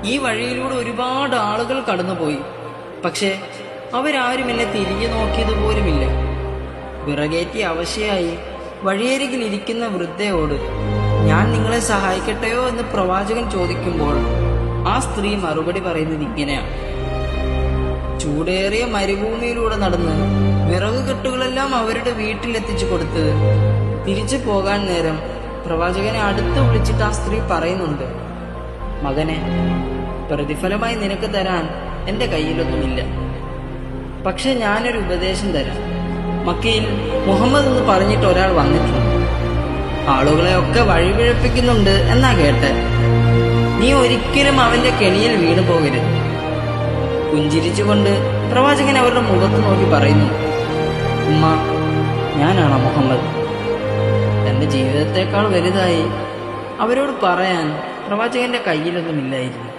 ഈ വഴിയിലൂടെ ഒരുപാട് ആളുകൾ കടന്നുപോയി. പക്ഷെ അവരാരും എന്നെ തിരിഞ്ഞു നോക്കിയതുപോലുമില്ല. വിറകേറ്റി അവശയായി വഴിയരികിൽ ഇരിക്കുന്ന വൃദ്ധയോട് ഞാൻ നിങ്ങളെ സഹായിക്കട്ടെയോ എന്ന് പ്രവാചകൻ ചോദിക്കുമ്പോൾ ആ സ്ത്രീ മറുപടി പറയുന്നത് ഇങ്ങനെയാണ്: ചൂടേറിയ മരുഭൂമിയിലൂടെ നടന്ന് വിറകുകെട്ടുകളെല്ലാം അവരുടെ വീട്ടിലെത്തിച്ചു കൊടുത്ത് തിരിച്ചു പോകാൻ നേരം പ്രവാചകനെ അടുത്ത് വിളിച്ചിട്ട് ആ സ്ത്രീ പറയുന്നുണ്ട്: മകനെ, പ്രതിഫലമായി നിനക്ക് തരാൻ എൻ്റെ കയ്യിലൊന്നുമില്ല. പക്ഷെ ഞാനൊരു ഉപദേശം തരാം. മക്കയിൽ മുഹമ്മദ് എന്ന് പറഞ്ഞിട്ട് ഒരാൾ വന്നിട്ടുണ്ട്. ആളുകളെയൊക്കെ വഴിപിഴപ്പിക്കുന്നുണ്ട് എന്നാ കേട്ടെ. നീ ഒരിക്കലും അവന്റെ കെണിയിൽ വീണു പോകരുത്. പുഞ്ചിരിച്ചുകൊണ്ട് പ്രവാചകൻ അവരുടെ മുഖത്ത് നോക്കി പറയുന്നു: ഉമ്മ, ഞാനാണ് മുഹമ്മദ്. തന്റെ ജീവിതത്തെക്കാൾ വലുതായി അവരോട് പറയാൻ പ്രവാചകന്റെ കയ്യിലൊന്നുമില്ലായിരുന്നു.